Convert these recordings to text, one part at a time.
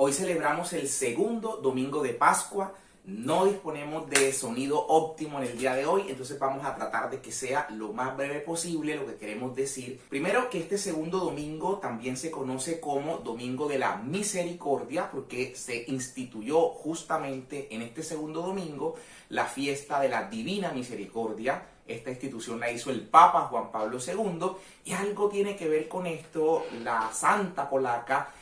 Hoy celebramos el segundo domingo de Pascua. No disponemos de sonido óptimo en el día de hoy, entonces vamos a tratar de que sea lo más breve posible lo que queremos decir. Primero, que este segundo domingo también se conoce como Domingo de la Misericordia, porque se instituyó justamente en este segundo domingo la fiesta de la Divina Misericordia. Esta institución la hizo el Papa Juan Pablo II y algo tiene que ver con esto la santa polaca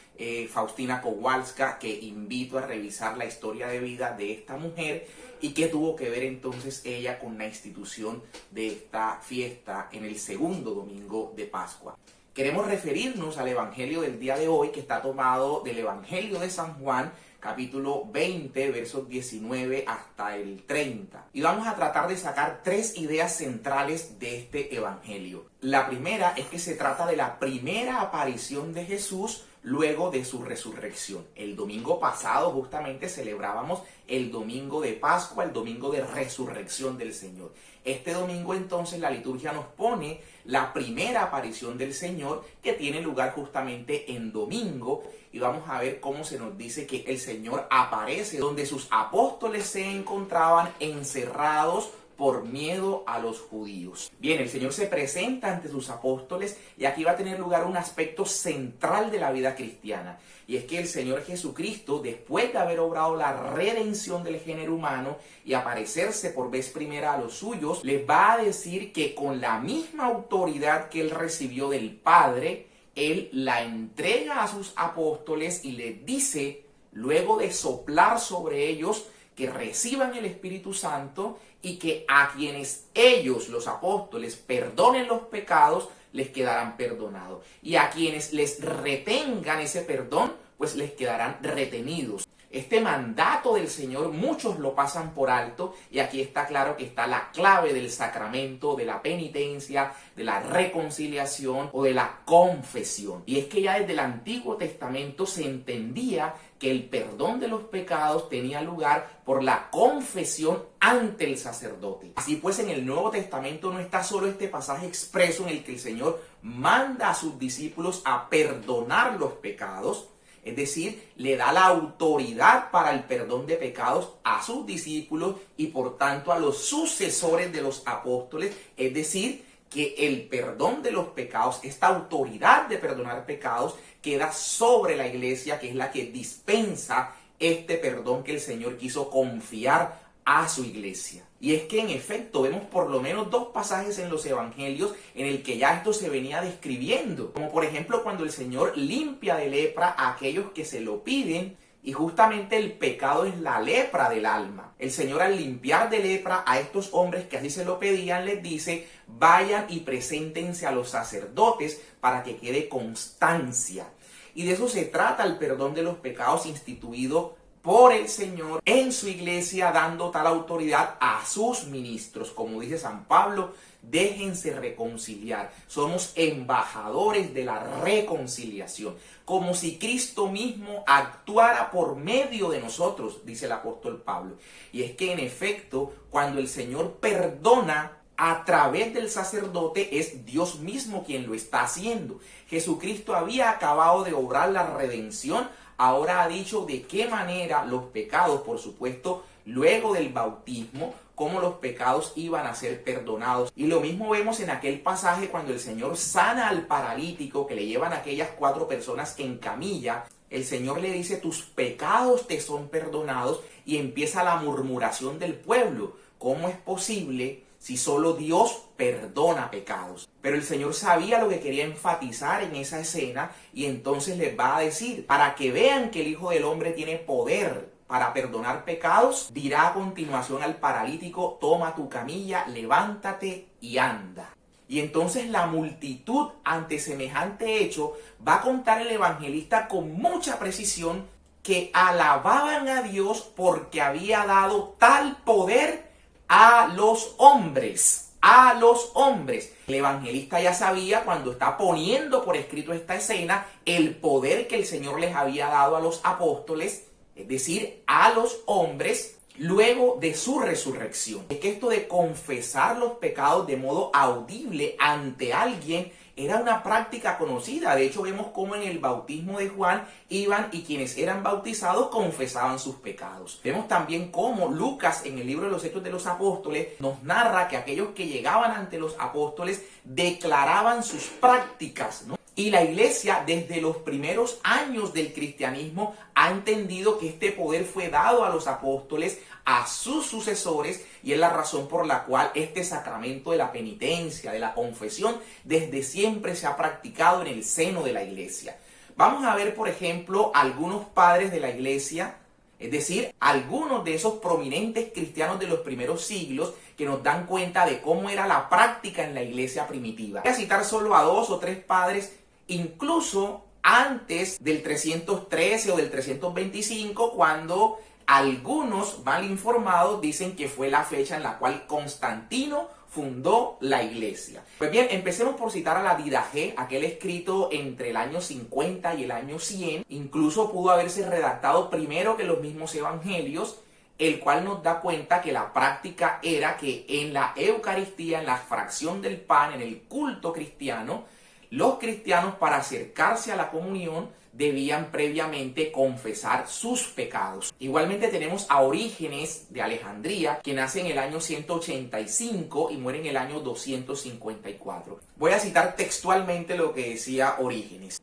Faustina Kowalska, que invito a revisar la historia de vida de esta mujer y que tuvo que ver entonces ella con la institución de esta fiesta en el segundo domingo de Pascua. Queremos referirnos al evangelio del día de hoy, que está tomado del evangelio de San Juan, capítulo 20, versos 19 hasta el 30. Y vamos a tratar de sacar tres ideas centrales de este evangelio. La primera es que se trata de la primera aparición de Jesús luego de su resurrección. El domingo pasado justamente celebrábamos el domingo de Pascua, el domingo de resurrección del Señor. Este domingo entonces la liturgia nos pone la primera aparición del Señor, que tiene lugar justamente en domingo, y vamos a ver cómo se nos dice que el Señor aparece donde sus apóstoles se encontraban encerrados por miedo a los judíos. Bien, el Señor se presenta ante sus apóstoles y aquí va a tener lugar un aspecto central de la vida cristiana. Y es que el Señor Jesucristo, después de haber obrado la redención del género humano y aparecerse por vez primera a los suyos, les va a decir que con la misma autoridad que Él recibió del Padre, Él la entrega a sus apóstoles y les dice, luego de soplar sobre ellos, que reciban el Espíritu Santo y que a quienes ellos, los apóstoles, perdonen los pecados, les quedarán perdonados. Y a quienes les retengan ese perdón, pues les quedarán retenidos. Este mandato del Señor muchos lo pasan por alto y aquí está claro que está la clave del sacramento, de la penitencia, de la reconciliación o de la confesión. Y es que ya desde el Antiguo Testamento se entendía que el perdón de los pecados tenía lugar por la confesión ante el sacerdote. Así pues, en el Nuevo Testamento no está solo este pasaje expreso en el que el Señor manda a sus discípulos a perdonar los pecados, es decir, le da la autoridad para el perdón de pecados a sus discípulos y por tanto a los sucesores de los apóstoles, es decir, que el perdón de los pecados, esta autoridad de perdonar pecados, queda sobre la iglesia, que es la que dispensa este perdón que el Señor quiso confiar a su iglesia. Y es que en efecto vemos por lo menos dos pasajes en los evangelios en el que ya esto se venía describiendo, como por ejemplo cuando el Señor limpia de lepra a aquellos que se lo piden, y justamente el pecado es la lepra del alma. El Señor, al limpiar de lepra a estos hombres que así se lo pedían, les dice: vayan y preséntense a los sacerdotes para que quede constancia. Y de eso se trata el perdón de los pecados instituido por el Señor en su iglesia, dando tal autoridad a sus ministros. Como dice San Pablo, déjense reconciliar. Somos embajadores de la reconciliación. Como si Cristo mismo actuara por medio de nosotros, dice el apóstol Pablo. Y es que en efecto, cuando el Señor perdona a través del sacerdote, es Dios mismo quien lo está haciendo. Jesucristo había acabado de obrar la redención. Ahora ha dicho de qué manera los pecados, por supuesto, luego del bautismo, cómo los pecados iban a ser perdonados. Y lo mismo vemos en aquel pasaje cuando el Señor sana al paralítico que le llevan a aquellas 4 personas en camilla. El Señor le dice: tus pecados te son perdonados, y empieza la murmuración del pueblo. ¿Cómo es posible si solo Dios perdona pecados? Pero el Señor sabía lo que quería enfatizar en esa escena y entonces les va a decir, para que vean que el Hijo del Hombre tiene poder para perdonar pecados, dirá a continuación al paralítico: toma tu camilla, levántate y anda. Y entonces la multitud, ante semejante hecho, va a contar el evangelista con mucha precisión que alababan a Dios porque había dado tal poder a los hombres. A los hombres. El evangelista ya sabía, cuando está poniendo por escrito esta escena, el poder que el Señor les había dado a los apóstoles, es decir, a los hombres, luego de su resurrección. Es que esto de confesar los pecados de modo audible ante alguien era una práctica conocida. De hecho, vemos cómo en el bautismo de Juan iban y quienes eran bautizados confesaban sus pecados. Vemos también cómo Lucas, en el libro de los Hechos de los Apóstoles, nos narra que aquellos que llegaban ante los apóstoles declaraban sus prácticas, ¿no? Y la iglesia desde los primeros años del cristianismo ha entendido que este poder fue dado a los apóstoles, a sus sucesores, y es la razón por la cual este sacramento de la penitencia, de la confesión, desde siempre se ha practicado en el seno de la iglesia. Vamos a ver, por ejemplo, algunos padres de la iglesia, es decir, algunos de esos prominentes cristianos de los primeros siglos que nos dan cuenta de cómo era la práctica en la iglesia primitiva. Voy a citar solo a 2 o 3 padres, incluso antes del 313 o del 325, cuando algunos mal informados dicen que fue la fecha en la cual Constantino fundó la iglesia. Pues bien, empecemos por citar a la Didache, aquel escrito entre el año 50 y el año 100. Incluso pudo haberse redactado primero que los mismos evangelios, el cual nos da cuenta que la práctica era que en la Eucaristía, en la fracción del pan, en el culto cristiano, los cristianos, para acercarse a la comunión, debían previamente confesar sus pecados. Igualmente tenemos a Orígenes de Alejandría, que nace en el año 185 y muere en el año 254. Voy a citar textualmente lo que decía Orígenes.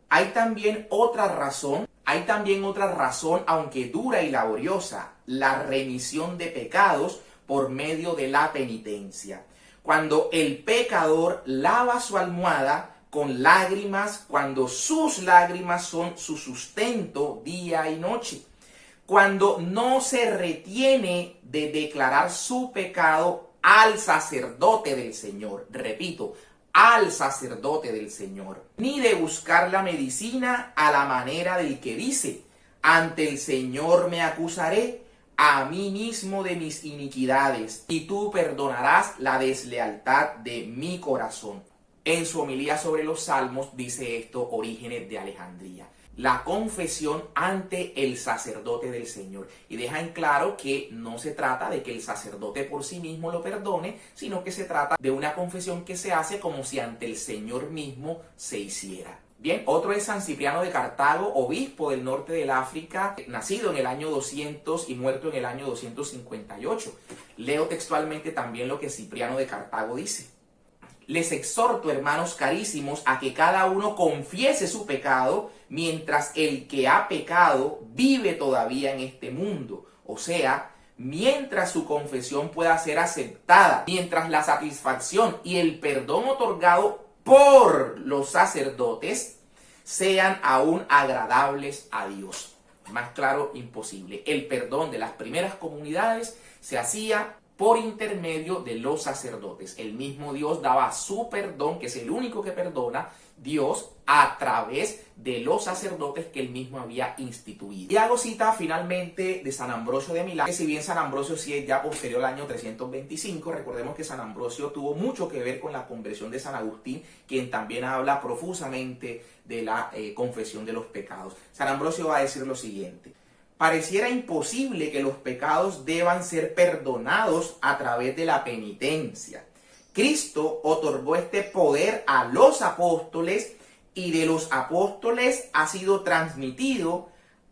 Hay también otra razón, aunque dura y laboriosa, la remisión de pecados por medio de la penitencia. Cuando el pecador lava su almohada con lágrimas, cuando sus lágrimas son su sustento día y noche, cuando no se retiene de declarar su pecado al sacerdote del Señor, repito, al sacerdote del Señor, ni de buscar la medicina a la manera del que dice, ante el Señor me acusaré a mí mismo de mis iniquidades, y tú perdonarás la deslealtad de mi corazón. En su homilía sobre los Salmos dice esto Orígenes de Alejandría. La confesión ante el sacerdote del Señor. Y deja en claro que no se trata de que el sacerdote por sí mismo lo perdone, sino que se trata de una confesión que se hace como si ante el Señor mismo se hiciera. Bien, otro es San Cipriano de Cartago, obispo del norte del África, nacido en el año 200 y muerto en el año 258. Leo textualmente también lo que Cipriano de Cartago dice. Les exhorto, hermanos carísimos, a que cada uno confiese su pecado mientras el que ha pecado vive todavía en este mundo. O sea, mientras su confesión pueda ser aceptada, mientras la satisfacción y el perdón otorgado por los sacerdotes sean aún agradables a Dios. Más claro, imposible. El perdón de las primeras comunidades se hacía por intermedio de los sacerdotes. El mismo Dios daba su perdón, que es el único que perdona, Dios, a través de los sacerdotes que él mismo había instituido. Y hago cita finalmente de San Ambrosio de Milán, que si bien San Ambrosio sí es ya posterior al año 325, recordemos que San Ambrosio tuvo mucho que ver con la conversión de San Agustín, quien también habla profusamente de la confesión de los pecados. San Ambrosio va a decir lo siguiente: pareciera imposible que los pecados deban ser perdonados a través de la penitencia. Cristo otorgó este poder a los apóstoles y de los apóstoles ha sido transmitido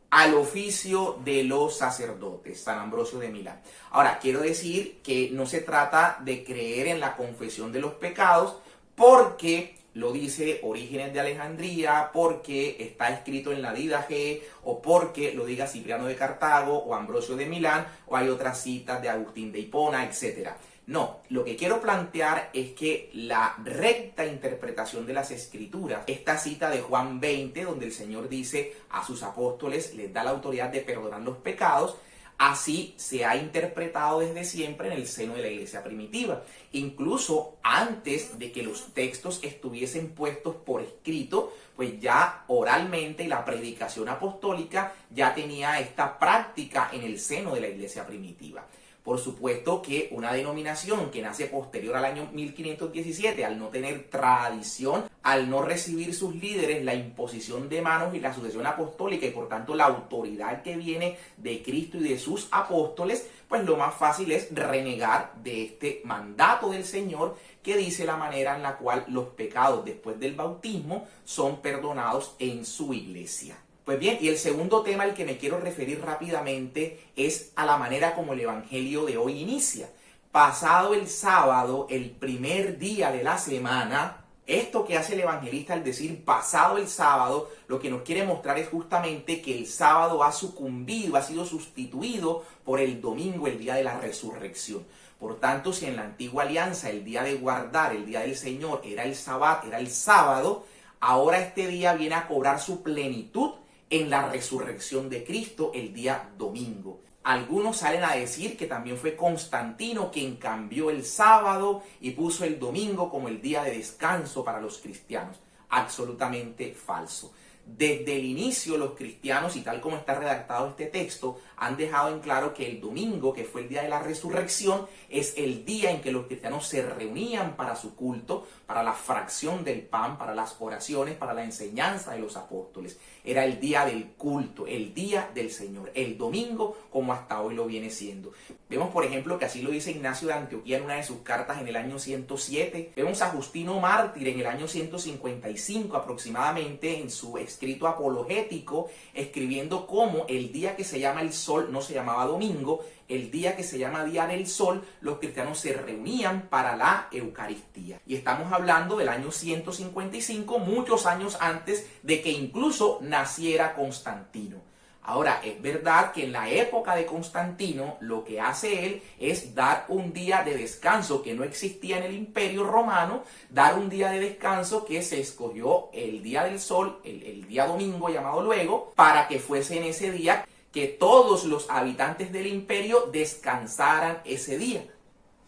al oficio de los sacerdotes. San Ambrosio de Milán. Ahora, quiero decir que no se trata de creer en la confesión de los pecados porque lo dice Orígenes de Alejandría, porque está escrito en la Didache, o porque lo diga Cipriano de Cartago o Ambrosio de Milán, o hay otras citas de Agustín de Hipona, etc. No, lo que quiero plantear es que la recta interpretación de las Escrituras, esta cita de Juan 20, donde el Señor dice a sus apóstoles, les da la autoridad de perdonar los pecados, así se ha interpretado desde siempre en el seno de la iglesia primitiva. Incluso antes de que los textos estuviesen puestos por escrito, pues ya oralmente la predicación apostólica ya tenía esta práctica en el seno de la iglesia primitiva. Por supuesto que una denominación que nace posterior al año 1517, al no tener tradición, al no recibir sus líderes la imposición de manos y la sucesión apostólica y por tanto la autoridad que viene de Cristo y de sus apóstoles, pues lo más fácil es renegar de este mandato del Señor que dice la manera en la cual los pecados después del bautismo son perdonados en su iglesia. Pues bien, y el segundo tema al que me quiero referir rápidamente es a la manera como el evangelio de hoy inicia. Pasado el sábado, el primer día de la semana, esto que hace el evangelista al decir pasado el sábado, lo que nos quiere mostrar es justamente que el sábado ha sucumbido, ha sido sustituido por el domingo, el día de la resurrección. Por tanto, si en la antigua alianza el día de guardar, el día del Señor, era el sabbat, era el sábado, ahora este día viene a cobrar su plenitud en la resurrección de Cristo el día domingo. Algunos salen a decir que también fue Constantino quien cambió el sábado y puso el domingo como el día de descanso para los cristianos. Absolutamente falso. Desde el inicio los cristianos, y tal como está redactado este texto, han dejado en claro que el domingo, que fue el día de la resurrección, es el día en que los cristianos se reunían para su culto, para la fracción del pan, para las oraciones, para la enseñanza de los apóstoles. Era el día del culto, el día del Señor, el domingo como hasta hoy lo viene siendo. Vemos, por ejemplo, que así lo dice Ignacio de Antioquía en una de sus cartas en el año 107. Vemos a Justino Mártir en el año 155 aproximadamente en su escrito apologético, escribiendo cómo el día que se llama el sol no se llamaba domingo, el día que se llama Día del Sol, los cristianos se reunían para la Eucaristía. Y estamos hablando del año 155, muchos años antes de que incluso naciera Constantino. Ahora, es verdad que en la época de Constantino lo que hace él es dar un día de descanso que no existía en el Imperio Romano, dar un día de descanso que se escogió el Día del Sol, el día domingo llamado luego, para que fuese en ese día que todos los habitantes del imperio descansaran ese día.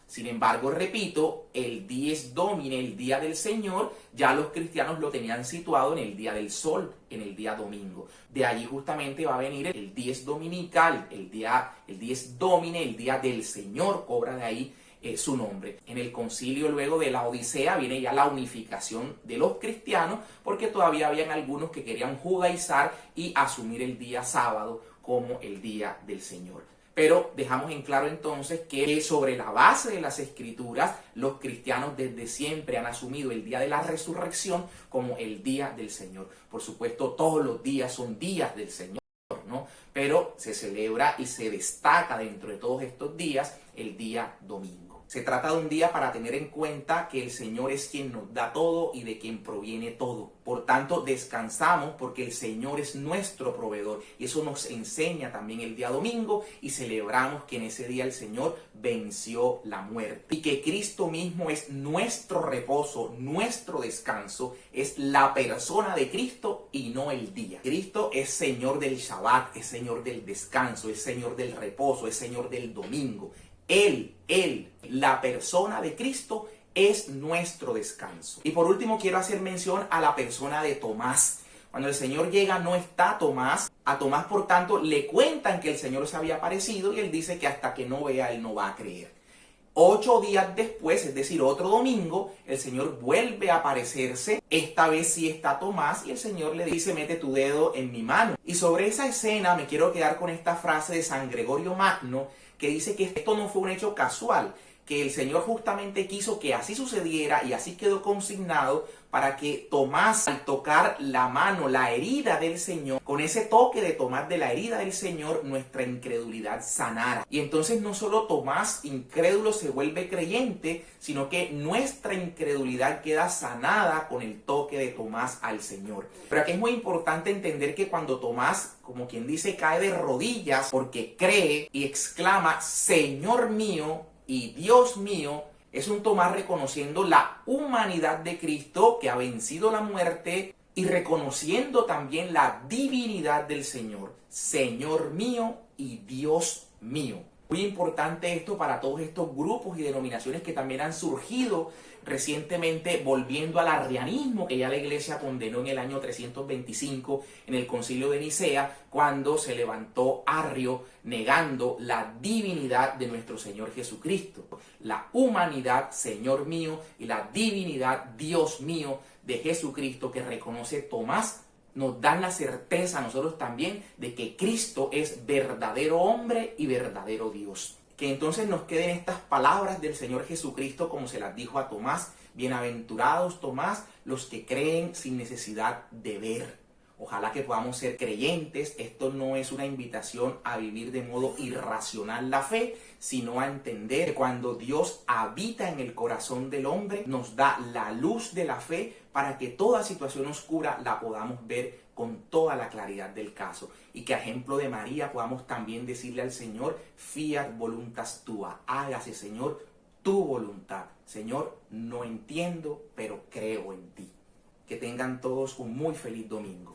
Sin embargo, repito, el Dies Domini, el día del Señor, ya los cristianos lo tenían situado en el día del sol, en el día domingo. De allí justamente va a venir el Dies Dominical, el Dies Domini, el día del Señor, cobra de ahí su nombre. En el concilio luego de la Odisea viene ya la unificación de los cristianos, porque todavía habían algunos que querían judaizar y asumir el día sábado como el día del Señor. Pero dejamos en claro entonces que sobre la base de las Escrituras, los cristianos desde siempre han asumido el día de la resurrección como el día del Señor. Por supuesto, todos los días son días del Señor, ¿no? Pero se celebra y se destaca dentro de todos estos días el día domingo. Se trata de un día para tener en cuenta que el Señor es quien nos da todo y de quien proviene todo. Por tanto, descansamos porque el Señor es nuestro proveedor. Y eso nos enseña también el día domingo y celebramos que en ese día el Señor venció la muerte. Y que Cristo mismo es nuestro reposo, nuestro descanso, es la persona de Cristo y no el día. Cristo es Señor del Shabbat, es Señor del descanso, es Señor del reposo, es Señor del domingo. Él, la persona de Cristo, es nuestro descanso. Y por último quiero hacer mención a la persona de Tomás. Cuando el Señor llega no está Tomás. A Tomás, por tanto, le cuentan que el Señor se había aparecido y él dice que hasta que no vea, él no va a creer. 8 días después, es decir, otro domingo, el Señor vuelve a aparecerse. Esta vez sí está Tomás y el Señor le dice, mete tu dedo en mi mano. Y sobre esa escena me quiero quedar con esta frase de San Gregorio Magno, que dice que esto no fue un hecho casual, que el Señor justamente quiso que así sucediera y así quedó consignado para que Tomás, al tocar la mano, la herida del Señor, con ese toque de Tomás de la herida del Señor, nuestra incredulidad sanara. Y entonces no solo Tomás, incrédulo, se vuelve creyente, sino que nuestra incredulidad queda sanada con el toque de Tomás al Señor. Pero aquí es muy importante entender que cuando Tomás, como quien dice, cae de rodillas porque cree y exclama, Señor mío y Dios mío, es un Tomás reconociendo la humanidad de Cristo que ha vencido la muerte y reconociendo también la divinidad del Señor. Señor mío y Dios mío. Muy importante esto para todos estos grupos y denominaciones que también han surgido recientemente, volviendo al arrianismo que ya la iglesia condenó en el año 325 en el concilio de Nicea, cuando se levantó Arrio negando la divinidad de nuestro Señor Jesucristo, la humanidad, Señor mío, y la divinidad, Dios mío, de Jesucristo, que reconoce Tomás. Nos dan la certeza a nosotros también de que Cristo es verdadero hombre y verdadero Dios. Que entonces nos queden estas palabras del Señor Jesucristo como se las dijo a Tomás: bienaventurados, Tomás, los que creen sin necesidad de ver. Ojalá que podamos ser creyentes. Esto no es una invitación a vivir de modo irracional la fe, sino a entender que cuando Dios habita en el corazón del hombre, nos da la luz de la fe para que toda situación oscura la podamos ver con toda la claridad del caso. Y que a ejemplo de María podamos también decirle al Señor: fiat voluntas tua, hágase, Señor, tu voluntad. Señor, no entiendo, pero creo en ti. Que tengan todos un muy feliz domingo.